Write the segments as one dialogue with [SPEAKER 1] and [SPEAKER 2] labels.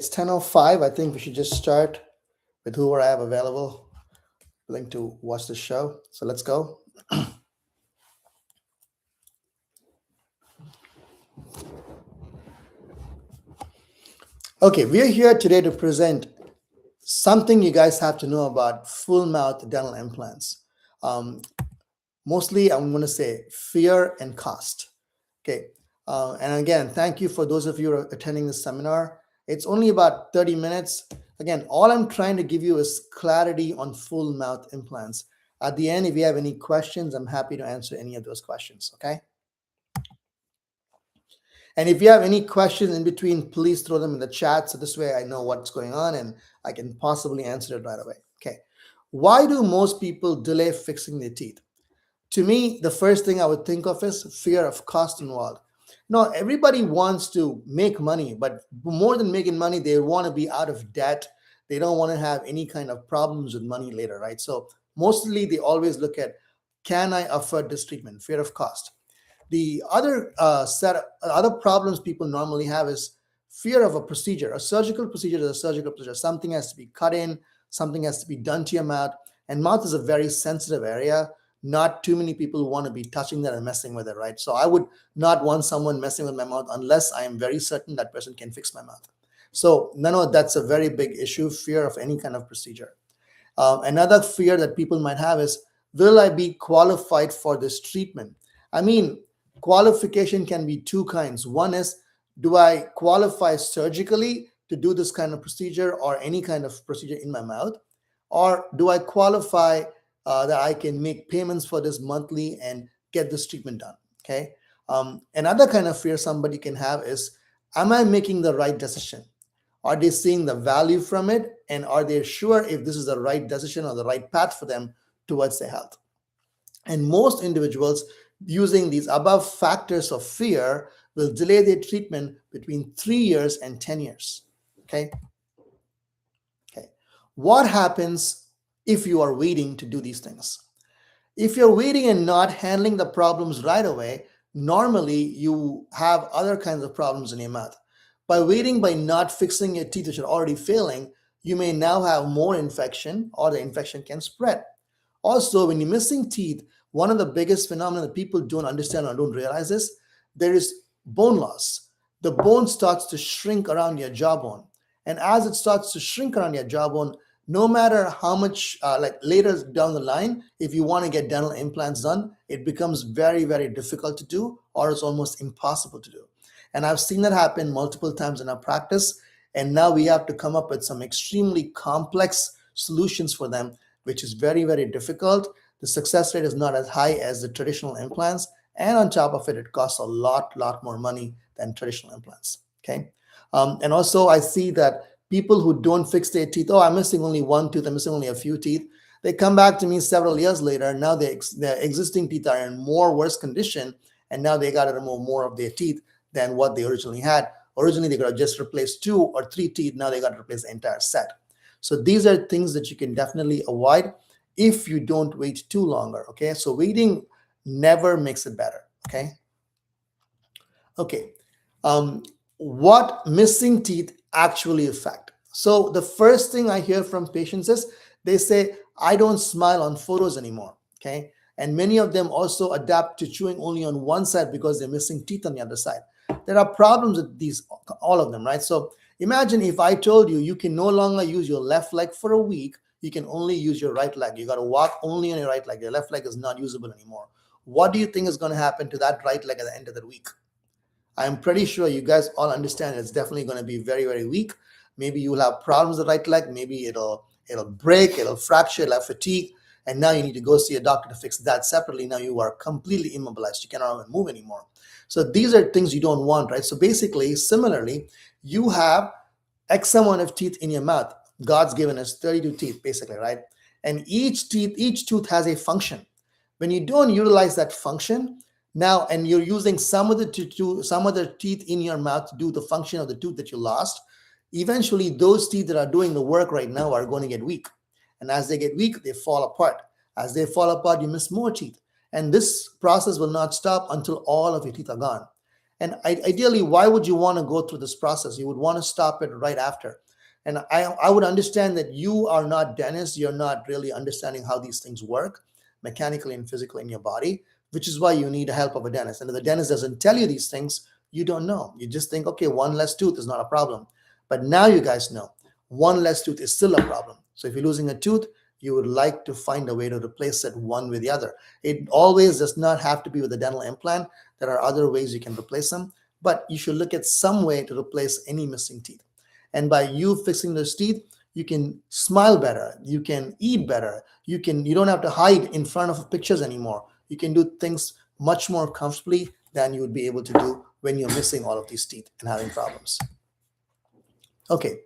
[SPEAKER 1] It's 10:05. I think we should just start with whoever I have available, willing to watch the show. So let's go. Okay, we are here today to present something you guys have to know about full mouth dental implants. Um, Mostly, I'm going to say fear and cost. Okay. And again, thank you for those of you who are attending this seminar. It's only about 30 minutes. Again, all I'm trying to give you is clarity on full mouth implants. At the end, if you have any questions, I'm happy to answer any of those questions. Okay. And if you have any questions in between, please throw them in the chat. So this way I know what's going on and I can possibly answer it right away. Okay. Why do most people delay fixing their teeth? To me, the first thing I would think of is fear of cost involved. No, everybody wants to make money, but more than making money, they want to be out of debt. They don't want to have any kind of problems with money later, right? So mostly they always look at, can I afford this treatment? Fear of cost. The other other problems people normally have is fear of a procedure. A surgical procedure is a surgical procedure. Something has to be cut in, something has to be done to your mouth, and mouth is a very sensitive area. Not too many people want to be touching that and messing with it, right? So I would not want someone messing with my mouth unless I am very certain that person can fix my mouth. So no, that's a very big issue, fear of any kind of procedure. Another fear that people might have is, will I be qualified for this treatment? I mean, qualification can be two kinds. One is, do I qualify surgically to do this kind of procedure or any kind of procedure in my mouth? Or do I qualify that I can make payments for this monthly and get this treatment done? Okay. Another kind of fear somebody can have is, am I making the right decision? Are they seeing the value from it? And are they sure if this is the right decision or the right path for them towards their health? And most individuals using these above factors of fear will delay their treatment between 3 years and 10 years. Okay. Okay. What happens if you are waiting to do these things? If you're waiting and not handling the problems right away, normally you have other kinds of problems in your mouth. By waiting, by not fixing your teeth which are already failing, you may now have more infection or the infection can spread. Also, when you're missing teeth, one of the biggest phenomena that people don't understand or don't realize is there is bone loss. The bone starts to shrink around your jawbone. And as it starts to shrink around your jawbone, no matter how much, like later down the line, if you want to get dental implants done, it becomes very, very difficult to do, or it's almost impossible to do. And I've seen that happen multiple times in our practice. And now we have to come up with some extremely complex solutions for them, which is very, very difficult. The success rate is not as high as the traditional implants. And on top of it, it costs a lot more money than traditional implants. Okay. And also I see that people who don't fix their teeth, oh, I'm missing only one tooth, I'm missing only a few teeth. They come back to me several years later. Now their existing teeth are in more worse condition. And now they got to remove more of their teeth than what they originally had. Originally, they could have just replaced 2 or 3 teeth. Now they got to replace the entire set. So these are things that you can definitely avoid if you don't wait too longer. Okay. So waiting never makes it better. Okay. Okay. What missing teeth actually affect? So the first thing I hear from patients is they say, I don't smile on photos anymore. Okay. And many of them also adapt to chewing only on one side because they're missing teeth on the other side. There are problems with these, all of them, right? So imagine if I told you you can no longer use your left leg for a week, you can only use your right leg. You got to walk only on your right leg. Your left leg is not usable anymore. What do you think is going to happen to that right leg at the end of the week? I'm pretty sure you guys all understand it's definitely going to be very, very weak. Maybe you will have problems with the right leg. Maybe it'll break, it'll fracture, it'll have fatigue. And now you need to go see a doctor to fix that separately. Now you are completely immobilized. You cannot even move anymore. So these are things you don't want, right? So basically, similarly, you have X amount of teeth in your mouth. God's given us 32 teeth, basically, right? And each tooth has a function. When you don't utilize that function, now, and you're using some of the teeth in your mouth to do the function of the tooth that you lost, eventually those teeth that are doing the work right now are going to get weak. And as they get weak, they fall apart. As they fall apart, you miss more teeth. And this process will not stop until all of your teeth are gone. And ideally, why would you want to go through this process? You would want to stop it right after. And I would understand that you are not dentists, you're not really understanding how these things work mechanically and physically in your body, which is why you need the help of a dentist. And if the dentist doesn't tell you these things, you don't know. You just think, okay, one less tooth is not a problem. But now you guys know one less tooth is still a problem. So if you're losing a tooth, you would like to find a way to replace it one with the other. It always does not have to be with a dental implant. There are other ways you can replace them, but you should look at some way to replace any missing teeth. And by you fixing those teeth, you can smile better, you can eat better, you don't have to hide in front of pictures anymore. You can do things much more comfortably than you would be able to do when you're missing all of these teeth and having problems. Okay,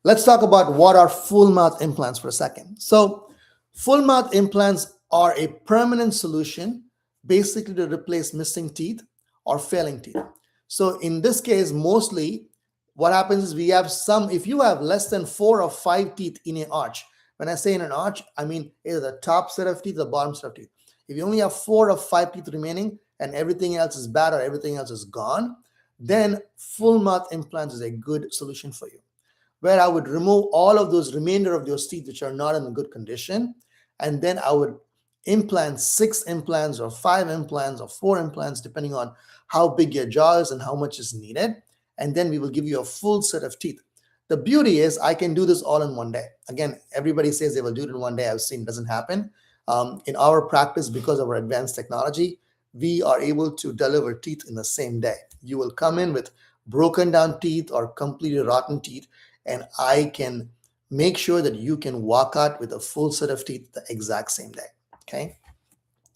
[SPEAKER 1] let's talk about what are full mouth implants for a second. So, full mouth implants are a permanent solution basically to replace missing teeth or failing teeth. So, in this case, mostly what happens is we have some, if you have less than 4 or 5 teeth in an arch, when I say in an arch, I mean either the top set of teeth or the bottom set of teeth. If you only have 4 or 5 teeth remaining and everything else is bad or everything else is gone, then full mouth implants is a good solution for you, where I would remove all of those remainder of those teeth which are not in a good condition, and then I would implant 6 implants or 5 implants or 4 implants, depending on how big your jaw is and how much is needed. And then we will give you a full set of teeth. The beauty is I can do this all in one day. Again, everybody says they will do it in one day. I've seen it doesn't happen. In our practice, because of our advanced technology, we are able to deliver teeth in the same day. You will come in with broken down teeth or completely rotten teeth, and I can make sure that you can walk out with a full set of teeth the exact same day. Okay.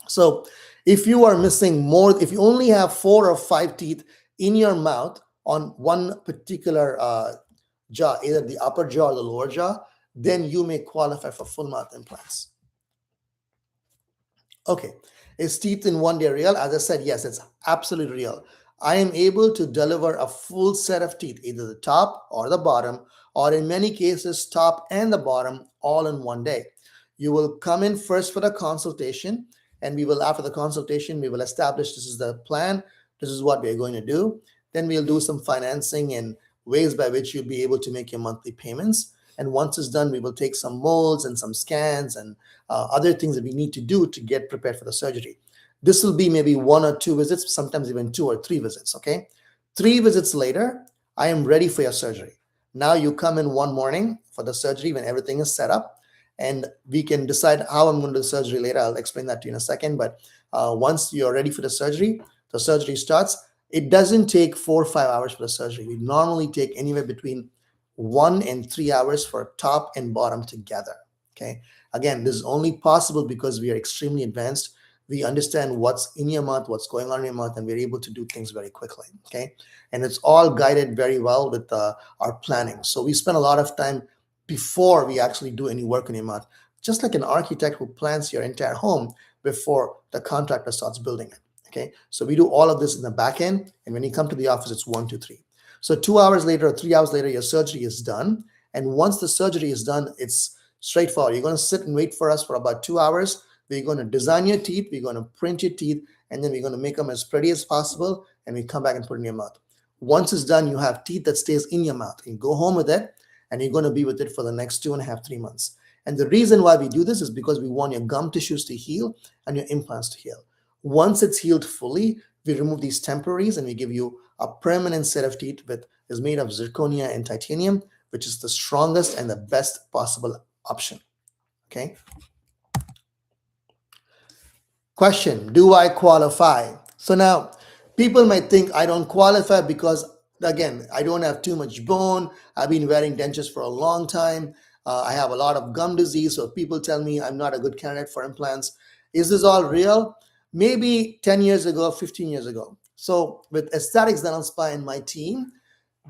[SPEAKER 1] So if you are missing more, if you only have 4 or 5 teeth in your mouth on one particular jaw, either the upper jaw or the lower jaw, then you may qualify for full mouth implants. Okay, is teeth in one day real? As I said, yes, it's absolutely real. I am able to deliver a full set of teeth, either the top or the bottom, or in many cases, top and the bottom, all in one day. You will come in first for the consultation, and we will, after the consultation, we will establish this is the plan, this is what we are going to do. Then we'll do some financing and ways by which you'll be able to make your monthly payments. And once it's done, we will take some molds and some scans and other things that we need to do to get prepared for the surgery. This will be maybe 1 or 2 visits, sometimes even 2 or 3 visits. Okay. 3 visits later, I am ready for your surgery. Now you come in one morning for the surgery when everything is set up, and we can decide how I'm going to do the surgery later. I'll explain that to you in a second. But once you're ready for the surgery starts. It doesn't take 4 or 5 hours for the surgery. We normally take anywhere between 1 and 3 hours for top and bottom together. Okay. Again, this is only possible because we are extremely advanced. We understand what's in your mouth, what's going on in your mouth, and we're able to do things very quickly. Okay. And it's all guided very well with our planning. So we spend a lot of time before we actually do any work in your mouth, just like an architect who plans your entire home before the contractor starts building it. Okay, so we do all of this in the back end, and when you come to the office, it's 1, 2, 3. So 2 hours later or 3 hours later, your surgery is done. And once the surgery is done, it's straightforward. You're going to sit and wait for us for about 2 hours. We're going to design your teeth, we're going to print your teeth, and then we're going to make them as pretty as possible, and we come back and put it in your mouth. Once it's done, you have teeth that stays in your mouth. You go home with it, and you're going to be with it for the next 2.5, 3 months. And the reason why we do this is because we want your gum tissues to heal and your implants to heal. Once it's healed fully, we remove these temporaries and we give you a permanent set of teeth that is made of zirconia and titanium, which is the strongest and the best possible option. Okay. Question, do I qualify? So now people might think I don't qualify because, again, I don't have too much bone. I've been wearing dentures for a long time. I have a lot of gum disease. So people tell me I'm not a good candidate for implants. Is this all real? Maybe 10 years ago, 15 years ago. So with Aesthetics Dental Spa and my team,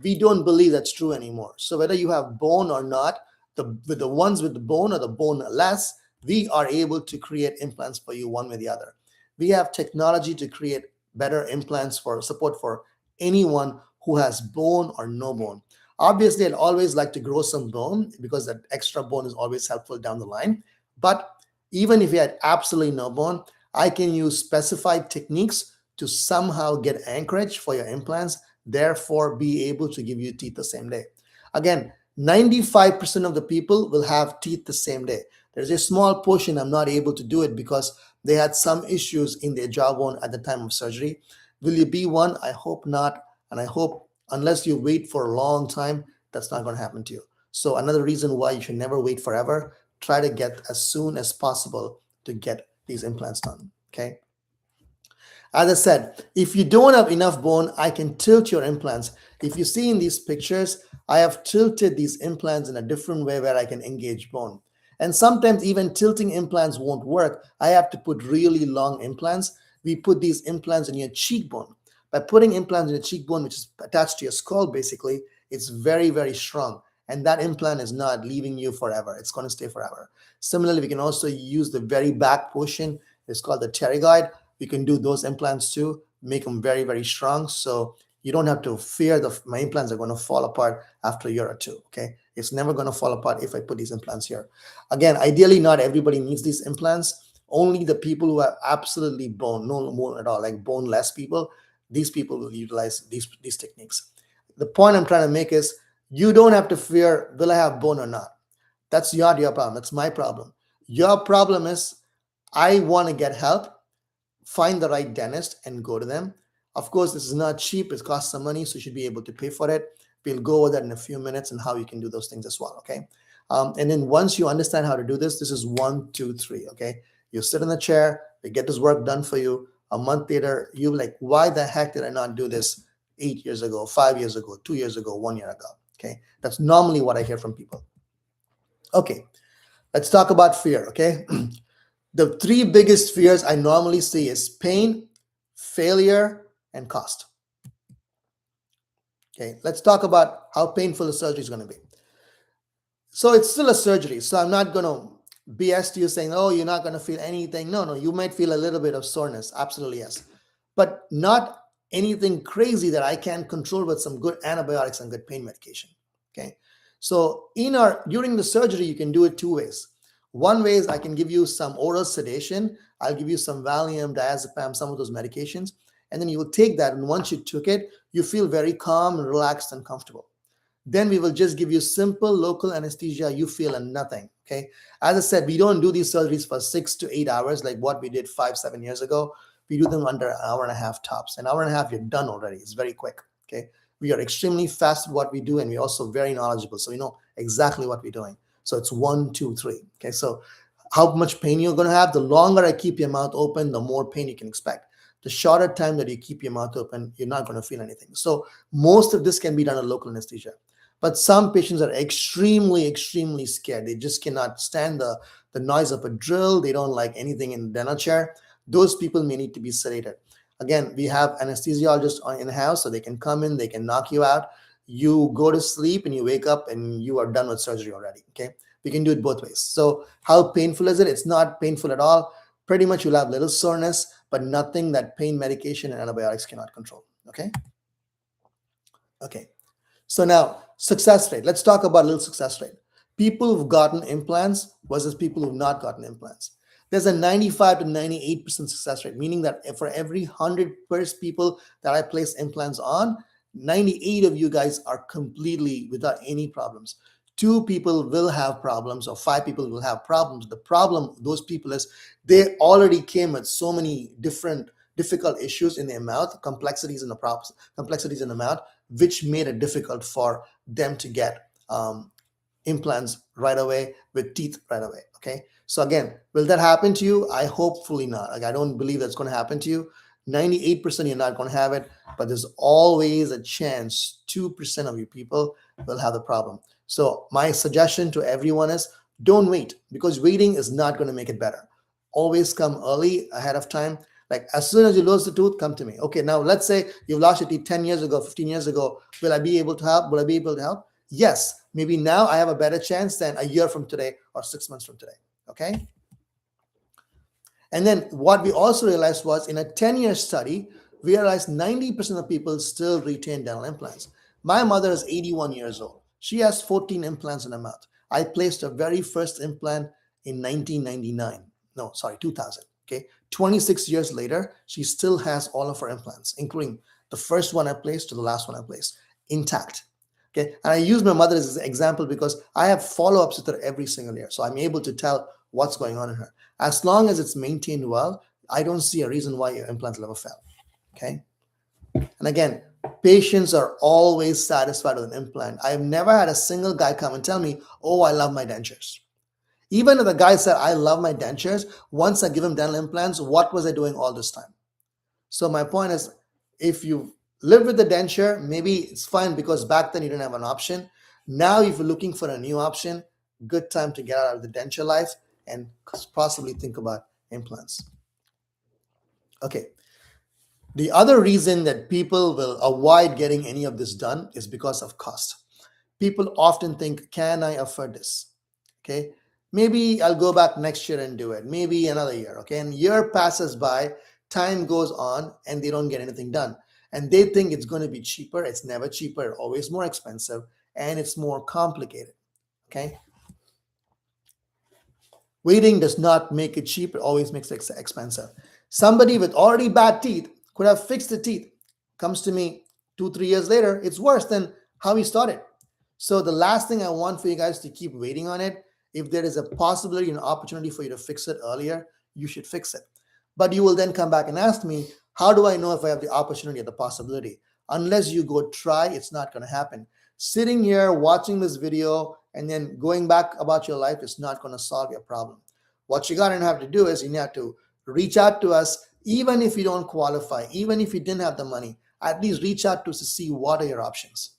[SPEAKER 1] we don't believe that's true anymore. So whether you have bone or not, with the ones with the bone or the bone less, we are able to create implants for you one way or the other. We have technology to create better implants for support for anyone who has bone or no bone. Obviously, I'd always like to grow some bone because that extra bone is always helpful down the line. But even if you had absolutely no bone, I can use specified techniques to somehow get anchorage for your implants, therefore be able to give you teeth the same day. Again, 95% of the people will have teeth the same day. There's a small portion I'm not able to do it because they had some issues in their jawbone at the time of surgery. Will you be one? I hope not. And I hope, unless you wait for a long time, that's not going to happen to you. So, another reason why you should never wait forever, try to get as soon as possible to get these implants done. Okay. As I said, if you don't have enough bone, I can tilt your implants. If you see in these pictures, I have tilted these implants in a different way where I can engage bone. And sometimes even tilting implants won't work. I have to put really long implants. We put these implants in your cheekbone. By putting implants in your cheekbone, which is attached to your skull, basically, it's very, very strong. And that implant is not leaving you forever. It's going to stay forever. Similarly, we can also use the very back portion. It's called the pterygoid. We can do those implants too, make them very, very strong. So you don't have to fear that my implants are going to fall apart after a year or two. Okay. It's never going to fall apart if I put these implants here. Again, ideally, not everybody needs these implants. Only the people who have absolutely bone, no bone at all, like boneless people, these people will utilize these techniques. The point I'm trying to make is you don't have to fear, will I have bone or not? That's not your problem. That's my problem. Your problem is I want to get help, find the right dentist and go to them. Of course, this is not cheap. It costs some money, so you should be able to pay for it. We'll go over that in a few minutes and how you can do those things as well, okay? And then once you understand how to do this is 1, 2, 3, okay? You sit in the chair, we get this work done for you. A month later, you're like, why the heck did I not do this 8 years ago, 5 years ago, 2 years ago, 1 year ago, okay? That's normally what I hear from people. Okay, let's talk about fear, okay? The three biggest fears I normally see is pain, failure, and cost. Okay, let's talk about how painful the surgery is going to be. So it's still a surgery. So I'm not going to BS to you saying, oh, you're not going to feel anything. No, you might feel a little bit of soreness. Absolutely, yes. But not anything crazy that I can't control with some good antibiotics and good pain medication. Okay. So during the surgery, you can do it two ways. One way is I can give you some oral sedation. I'll give you some Valium, diazepam, some of those medications. And then you will take that. And once you took it, you feel very calm and relaxed and comfortable. Then we will just give you simple local anesthesia. You feel nothing. Okay. As I said, we don't do these surgeries for 6 to 8 hours like what we did 5, 7 years ago. We do them under an hour and a half tops. An hour and a half, you're done already. It's very quick. Okay. We are extremely fast at what we do, and we're also very knowledgeable. So we know exactly what we're doing. So it's 1, 2, 3. Okay. So how much pain you're going to have, the longer I keep your mouth open, the more pain you can expect. The shorter time that you keep your mouth open, you're not going to feel anything. So most of this can be done in local anesthesia. But some patients are extremely, extremely scared. They just cannot stand the noise of a drill. They don't like anything in the dental chair. Those people may need to be sedated. Again, we have anesthesiologists in the house, so they can come in, they can knock you out. You go to sleep and you wake up and you are done with surgery already. Okay. We can do it both ways. So how painful is it? It's not painful at all. Pretty much you'll have little soreness, but nothing that pain medication and antibiotics cannot control. Okay. Okay. So now success rate. Let's talk about a little success rate. People who've gotten implants versus people who've not gotten implants. There's a 95 to 98% success rate, meaning that for every 100 people that I place implants on, 98 of you guys are completely without any problems. 2 people will have problems, or 5 people will have problems. The problem, those people, is they already came with so many different difficult issues in their mouth, complexities in the mouth, which made it difficult for them to get implants right away with teeth right away. Okay. So again, will that happen to you? I hopefully not. Like, I don't believe that's going to happen to you. 98% you're not going to have it, but there's always a chance 2% of you people will have the problem. So my suggestion to everyone is don't wait, because waiting is not going to make it better. Always come early, ahead of time. Like, as soon as you lose the tooth, come to me. Okay, now let's say you've lost your teeth 10 years ago, 15 years ago. Will I be able to help? Will I be able to help? Yes. Maybe now I have a better chance than a year from today or 6 months from today. Okay. And then what we also realized was, in a 10-year study, we realized 90% of people still retain dental implants. My mother is 81 years old. She has 14 implants in her mouth. I placed her very first implant in 1999. No, sorry, 2000. Okay, 26 years later, she still has all of her implants, including the first one I placed to the last one I placed, intact. Okay, and I use my mother as an example because I have follow-ups with her every single year, so I'm able to tell what's going on in her. As long as it's maintained well, I don't see a reason why your implants will ever fail. Okay, and again, patients are always satisfied with an implant. I've never had a single guy come and tell me, "Oh, I love my dentures." Even if the guy said, "I love my dentures," once I give him dental implants, what was I doing all this time? So my point is, if you live with the denture, maybe it's fine because back then you didn't have an option. Now, if you're looking for a new option, good time to get out of the denture life and possibly think about implants. Okay. The other reason that people will avoid getting any of this done is because of cost. People often think, can I afford this? Okay. Maybe I'll go back next year and do it. Maybe another year. Okay. And year passes by, time goes on, and they don't get anything done. And they think it's going to be cheaper. It's never cheaper, always more expensive, and it's more complicated. Okay. Waiting does not make it cheap, it always makes it expensive. Somebody with already bad teeth could have fixed the teeth, comes to me 2, 3 years later, it's worse than how he started. So, the last thing I want for you guys to keep waiting on it. If there is a possibility and opportunity for you to fix it earlier, you should fix it. But you will then come back and ask me, how do I know if I have the opportunity or the possibility? Unless you go try, it's not going to happen. Sitting here watching this video and then going back about your life is not going to solve your problem. What you're going to have to do is you have to reach out to us, even if you don't qualify, even if you didn't have the money, at least reach out to us to see what are your options.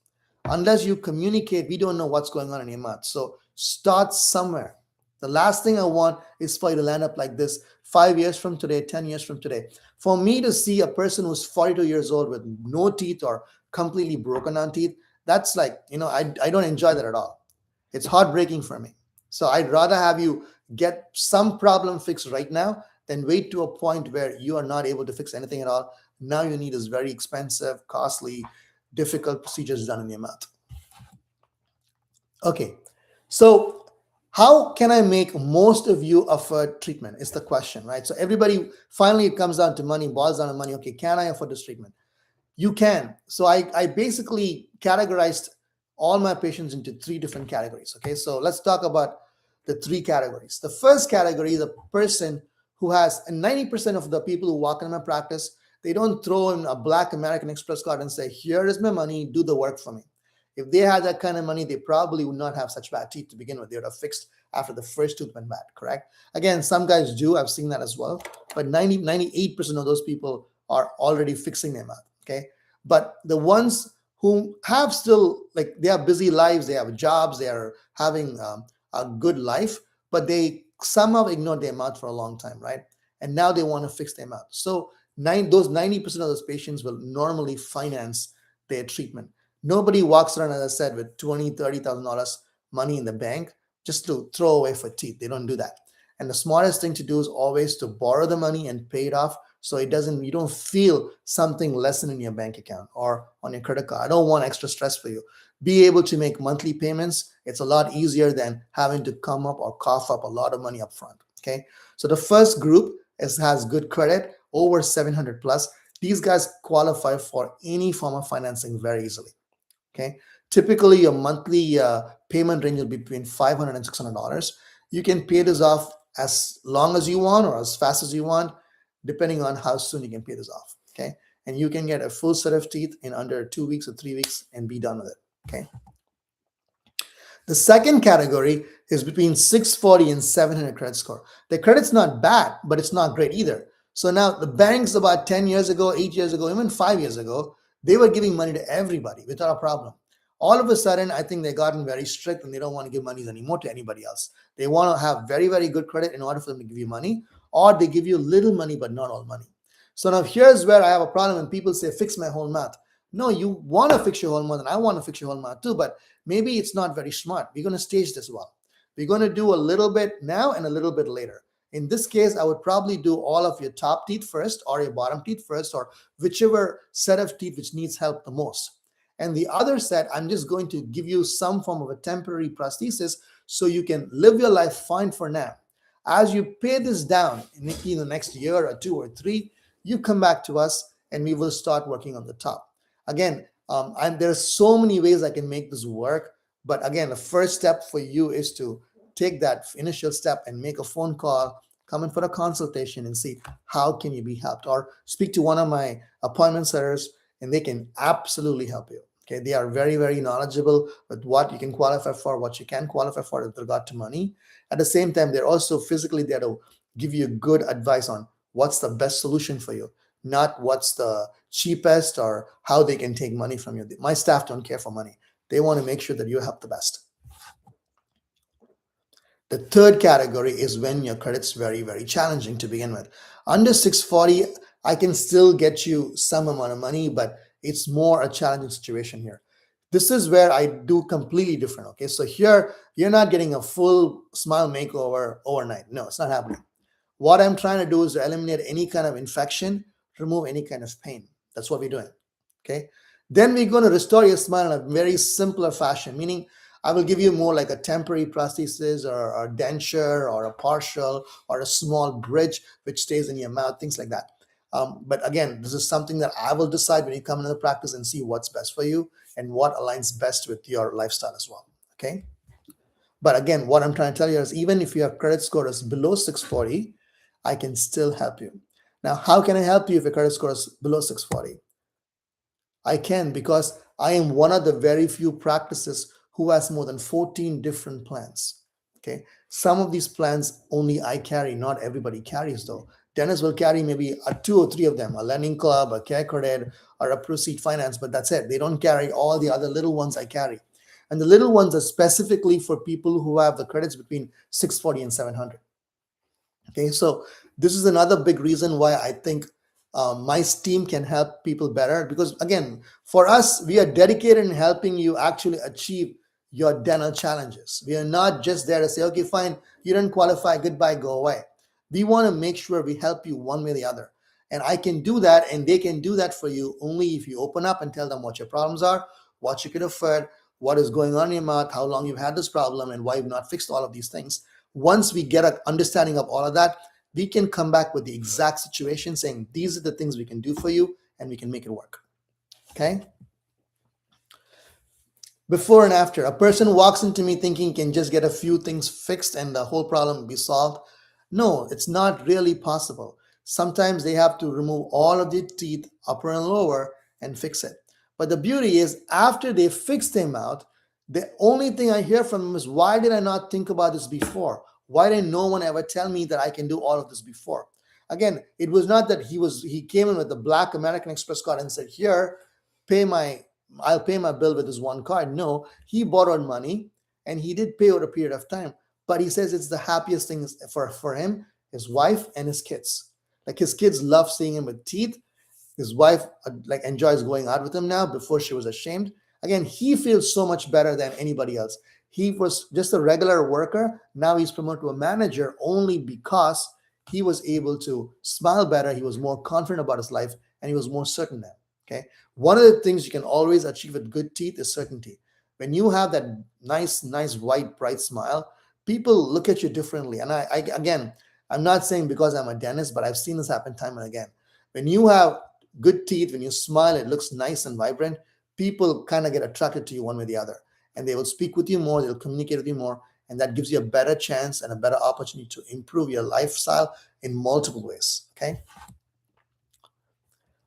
[SPEAKER 1] Unless you communicate, we don't know what's going on in your mouth. So start somewhere. The last thing I want is for you to land up like this 5 years from today, 10 years from today. For me to see a person who's 42 years old with no teeth or completely broken on teeth, that's like, I don't enjoy that at all. It's heartbreaking for me. So I'd rather have you get some problem fixed right now than wait to a point where you are not able to fix anything at all. Now you need is very expensive, costly, difficult procedures done in your mouth. Okay, so how can I make most of you afford treatment? Is the question, right? So everybody, finally, it comes down to money, boils down to money. Okay, can I afford this treatment? You can. So I basically categorized all my patients into three different categories. Okay, so let's talk about the three categories. The first category is a person who has, and 90% of the people who walk in my practice, they don't throw in a black American Express card and say, here is my money, do the work for me. If they had that kind of money, they probably would not have such bad teeth to begin with. They would have fixed after the first tooth went bad, correct? Again, some guys do. I've seen that as well. But 98% of those people are already fixing their mouth, okay? But the ones who have still, like, they have busy lives, they have jobs, they are having a good life, but they somehow ignored their mouth for a long time, right? And now they want to fix their mouth. So those 90% of those patients will normally finance their treatment. Nobody walks around, as I said, with $20,000, $30,000 money in the bank just to throw away for teeth. They don't do that. And the smartest thing to do is always to borrow the money and pay it off, so you don't feel something lessen in your bank account or on your credit card. I don't want extra stress for you. Be able to make monthly payments. It's a lot easier than having to come up or cough up a lot of money up front. Okay. So the first group has good credit, over 700 plus. These guys qualify for any form of financing very easily. Okay. Typically, your monthly payment range will be between $500 and $600. You can pay this off as long as you want or as fast as you want, depending on how soon you can pay this off. Okay. And you can get a full set of teeth in under 2 weeks or 3 weeks and be done with it. Okay. The second category is between 640 and 700 credit score. The credit's not bad, but it's not great either. So now the banks about 10 years ago, 8 years ago, even 5 years ago, they were giving money to everybody without a problem. All of a sudden, I think they've gotten very strict and they don't want to give money anymore to anybody else. They want to have very, very good credit in order for them to give you money, or they give you little money, but not all money. So now here's where I have a problem when people say, fix my whole mouth. No, you want to fix your whole mouth, and I want to fix your whole mouth too, but maybe it's not very smart. We're going to stage this well. We're going to do a little bit now and a little bit later. In this case, I would probably do all of your top teeth first or your bottom teeth first, or whichever set of teeth which needs help the most. And the other set, I'm just going to give you some form of a temporary prosthesis so you can live your life fine for now. As you pay this down in the next year or 2 or 3, you come back to us and we will start working on the top. Again, there's so many ways I can make this work. But again, the first step for you is to take that initial step and make a phone call, come in for a consultation and see how can you be helped, or speak to one of my appointment setters and they can absolutely help you. Okay, they are very, very knowledgeable with what you can qualify for, what you can qualify for with regard to money. At the same time, they're also physically there to give you good advice on what's the best solution for you, not what's the cheapest or how they can take money from you. My staff don't care for money. They want to make sure that you help the best. The third category is when your credit's very, very challenging to begin with. Under 640, I can still get you some amount of money, but it's more a challenging situation here. This is where I do completely different. Okay, so here you're not getting a full smile makeover overnight. No, it's not happening. What I'm trying to do is to eliminate any kind of infection, remove any kind of pain. That's what we're doing. Okay. Then we're going to restore your smile in a very simpler fashion, meaning I will give you more like a temporary prosthesis or a denture or a partial or a small bridge which stays in your mouth, things like that. But again, this is something that I will decide when you come into the practice and see what's best for you and what aligns best with your lifestyle as well. Okay. But again, what I'm trying to tell you is even if your credit score is below 640, I can still help you. Now, how can I help you if your credit score is below 640? I can because I am one of the very few practices who has more than 14 different plans. Okay. Some of these plans only I carry, not everybody carries though. Dentists will carry maybe 2 or 3 of them, a lending club, a care credit, or a proceed finance, but that's it. They don't carry all the other little ones I carry. And the little ones are specifically for people who have the credits between 640 and 700. Okay, so this is another big reason why I think my team can help people better, because again, for us, we are dedicated in helping you actually achieve your dental challenges. We are not just there to say, okay, fine, you didn't qualify, goodbye, go away. We want to make sure we help you one way or the other. And I can do that, and they can do that for you only if you open up and tell them what your problems are, what you can afford, what is going on in your mouth, how long you've had this problem, and why you've not fixed all of these things. Once we get an understanding of all of that, we can come back with the exact situation saying, these are the things we can do for you, and we can make it work. Okay. Before and after, a person walks into me thinking he can just get a few things fixed and the whole problem will be solved. No, it's not really possible. Sometimes they have to remove all of the teeth, upper and lower, and fix it. But the beauty is, after they fix their mouth, the only thing I hear from them is, why did I not think about this before? Why didn't no one ever tell me that I can do all of this before? Again, it was not that he came in with the black American Express card and said, here, pay my I'll pay my bill with this one card. No, he borrowed money and he did pay over a period of time. But he says it's the happiest thing for him, his wife, and his kids. Like his kids love seeing him with teeth. His wife like enjoys going out with him now. Before she was ashamed. Again, he feels so much better than anybody else. He was just a regular worker. Now he's promoted to a manager only because he was able to smile better. He was more confident about his life and he was more certain now. Okay. One of the things you can always achieve with good teeth is certainty. When you have that nice, white, bright smile, people look at you differently. And again, I'm not saying because I'm a dentist, but I've seen this happen time and again. When you have good teeth, when you smile, it looks nice and vibrant. People kind of get attracted to you one way or the other, and they will speak with you more. They'll communicate with you more, and that gives you a better chance and a better opportunity to improve your lifestyle in multiple ways. Okay.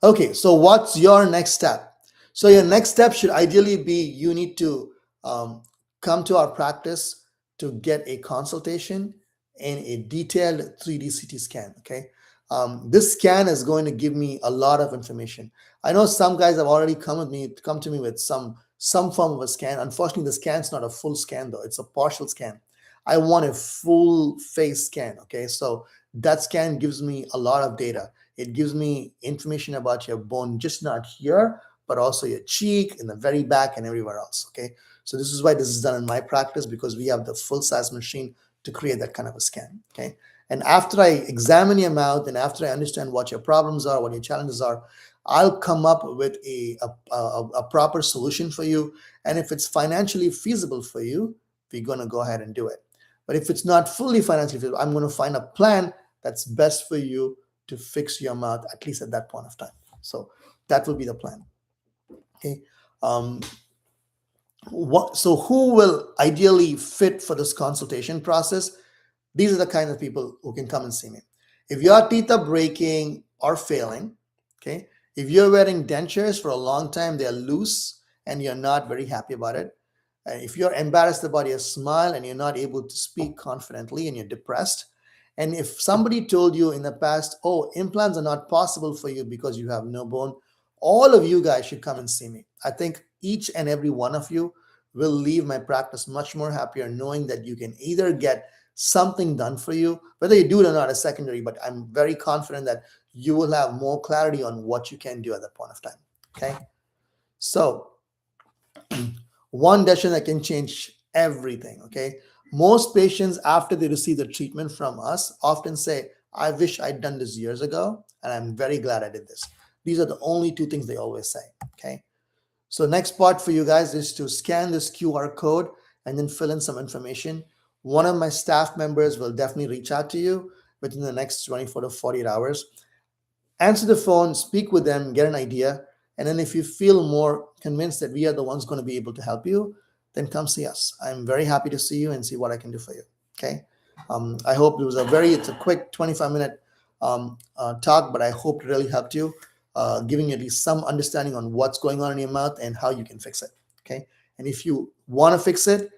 [SPEAKER 1] Okay, so what's your next step? So your next step should ideally be you need to um, come to our practice to get a consultation and a detailed 3D CT scan. Okay, this scan is going to give me a lot of information. I know some guys have already come to me with some form of a scan. Unfortunately, the scan's not a full scan though; it's a partial scan. I want a full face scan. Okay, so that scan gives me a lot of data. It gives me information about your bone, just not here, but also your cheek, in the very back, and everywhere else. Okay. So this is why this is done in my practice, because we have the full size machine to create that kind of a scan. Okay. And after I examine your mouth and after I understand what your problems are, what your challenges are, I'll come up with a proper solution for you. And if it's financially feasible for you, we're going to go ahead and do it. But if it's not fully financially feasible, I'm going to find a plan that's best for you to fix your mouth, at least at that point of time. So that will be the plan. Okay. Um, so who will ideally fit for this consultation process? These are the kind of people who can come and see me. If your teeth are breaking or failing, okay, if you're wearing dentures for a long time, they're loose and you're not very happy about it, if you're embarrassed about your smile and you're not able to speak confidently and you're depressed, and if somebody told you in the past, oh, implants are not possible for you because you have no bone, all of you guys should come and see me. I think each and every one of you will leave my practice much more happier knowing that you can either get something done for you, whether you do it or not is secondary, but I'm very confident that you will have more clarity on what you can do at that point of time. Okay. So one decision that can change everything. Okay. Most patients, after they receive the treatment from us, often say, I wish I'd done this years ago, and I'm very glad I did this. These are the only two things they always say. Okay. So next part for you guys is to scan this QR code and then fill in some information. One of my staff members will definitely reach out to you within the next 24 to 48 hours. Answer the phone, speak with them, get an idea. And then if you feel more convinced that we are the ones going to be able to help you, then come see us. I'm very happy to see you and see what I can do for you. Okay. I hope it's a quick 25-minute talk, but I hope it really helped you, giving you at least some understanding on what's going on in your mouth and how you can fix it. Okay. And if you want to fix it,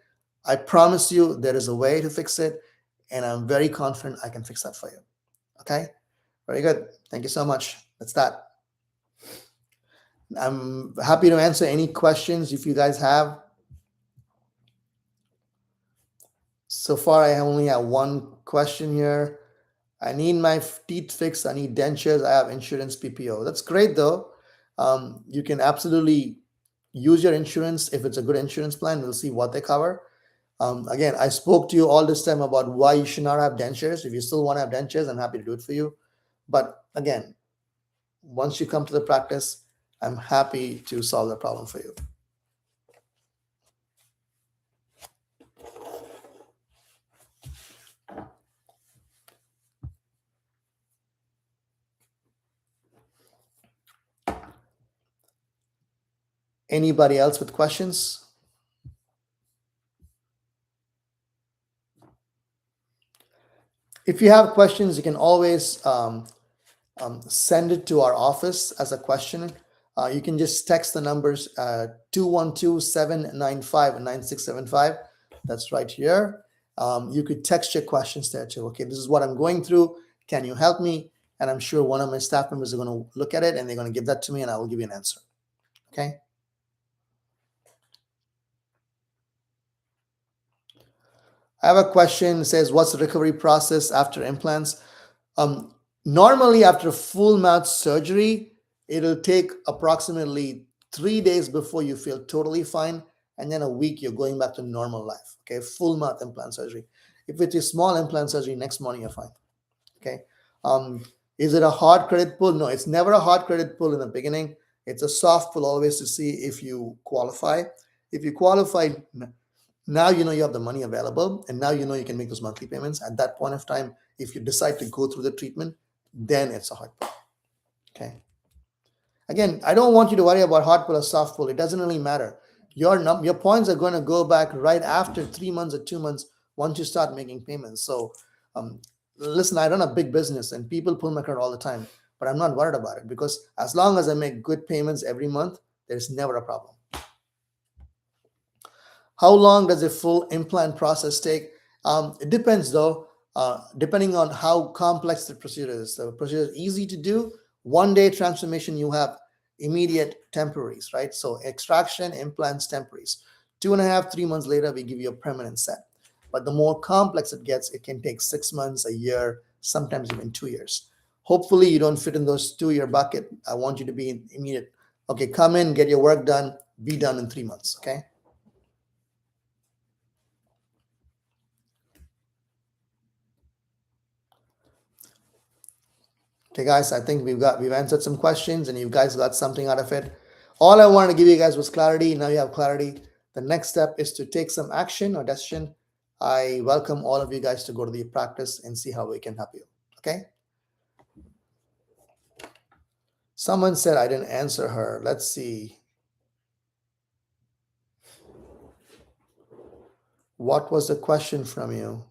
[SPEAKER 1] I promise you there is a way to fix it. And I'm very confident I can fix that for you. Okay. Very good. Thank you so much. That's that. I'm happy to answer any questions if you guys have. So far, I only have one question here. I need my teeth fixed. I need dentures. I have insurance PPO. That's great though. You can absolutely use your insurance if it's a good insurance plan. We'll see what they cover. Again, I spoke to you all this time about why you should not have dentures. If you still want to have dentures, I'm happy to do it for you. But again, once you come to the practice, I'm happy to solve the problem for you. Anybody else with questions? If you have questions, you can always send it to our office as a question. You can just text the numbers 212-795-9675. That's right here. You could text your questions there too. Okay, this is what I'm going through. Can you help me? And I'm sure one of my staff members are going to look at it and they're going to give that to me and I will give you an answer. Okay. I have a question. It says, what's the recovery process after implants? Normally, after full mouth surgery, it'll take approximately 3 days before you feel totally fine, and then a week you're going back to normal life. Okay, full mouth implant surgery. If it's a small implant surgery, next morning you're fine. Okay. Is it a hard credit pull? No, it's never a hard credit pull in the beginning. It's a soft pull always to see if you qualify. If you qualify, now you know you have the money available, and now you know you can make those monthly payments. At that point of time, if you decide to go through the treatment, then it's a hard pull. Okay. Again, I don't want you to worry about hard pull or soft pull. It doesn't really matter. Your points are going to go back right after 3 months or 2 months once you start making payments. So listen, I run a big business and people pull my card all the time, but I'm not worried about it because as long as I make good payments every month, there's never a problem. How long does a full implant process take? It depends though, depending on how complex the procedure is. The procedure is easy to do. 1 day transformation, you have immediate temporaries, right? So extraction, implants, temporaries. 2.5, 3 months later, we give you a permanent set. But the more complex it gets, it can take 6 months, a year, sometimes even 2 years. Hopefully you don't fit in those 2-year bucket. I want you to be immediate. Okay, come in, get your work done, be done in 3 months, okay? Okay, guys, I think we've answered some questions and you guys got something out of it. All I wanted to give you guys was clarity. Now you have clarity. The next step is to take some action or decision. I welcome all of you guys to go to the practice and see how we can help you. Okay. Someone said I didn't answer her. Let's see. What was the question from you?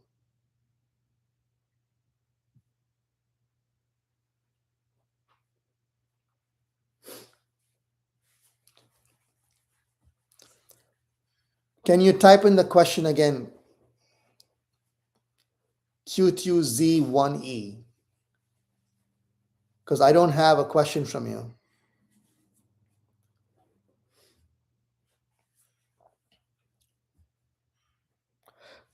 [SPEAKER 1] Can you type in the question again? Q2Z1E. Because I don't have a question from you.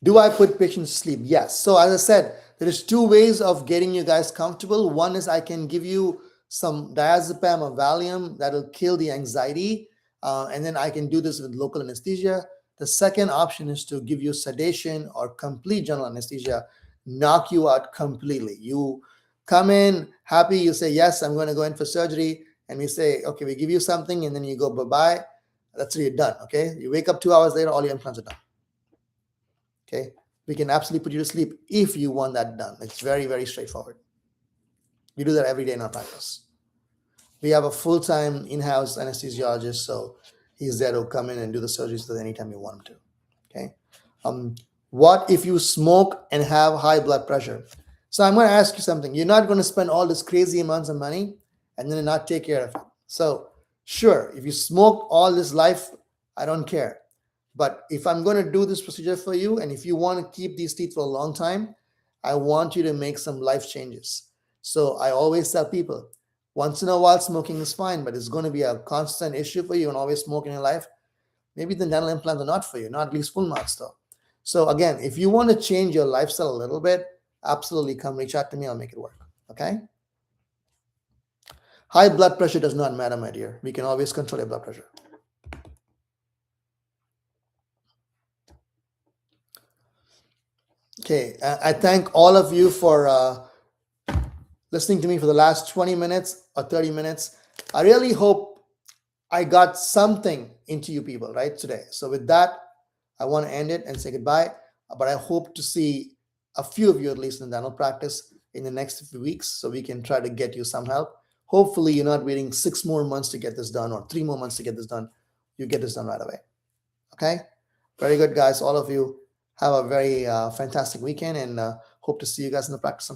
[SPEAKER 1] Do I put patients to sleep? Yes. So as I said, there is two ways of getting you guys comfortable. One is I can give you some diazepam or Valium that'll kill the anxiety, and then I can do this with local anesthesia. The second option is to give you sedation or complete general anesthesia, knock you out completely. You come in happy, you say, yes, I'm going to go in for surgery. And we say, okay, we give you something, and then you go bye-bye. That's it, you're done. Okay. You wake up 2 hours later, all your implants are done. Okay, we can absolutely put you to sleep if you want that done. It's very, very straightforward. We do that every day in our practice. We have a full-time in-house anesthesiologist, so he's there to come in and do the surgeries at any time you want him to. Okay. Um, what if you smoke and have high blood pressure? So I'm going to ask you something. You're not going to spend all this crazy amounts of money and then not take care of it. So sure, if you smoke all this life, I don't care. But if I'm going to do this procedure for you, and if you want to keep these teeth for a long time, I want you to make some life changes. So I always tell people, once in a while, smoking is fine, but it's going to be a constant issue for you and always smoke in your life. Maybe the dental implants are not for you, not at least full marks though. So again, if you want to change your lifestyle a little bit, absolutely come reach out to me. I'll make it work. Okay. High blood pressure does not matter, my dear. We can always control your blood pressure. Okay. I thank all of you for listening to me for the last 20 minutes or 30 minutes. I really hope I got something into you people, right, today. So with that, I want to end it and say goodbye. But I hope to see a few of you at least in dental practice in the next few weeks so we can try to get you some help. Hopefully, you're not waiting 6 more months to get this done or 3 more months to get this done. You get this done right away. Okay? Very good, guys. All of you have a very fantastic weekend and hope to see you guys in the practice.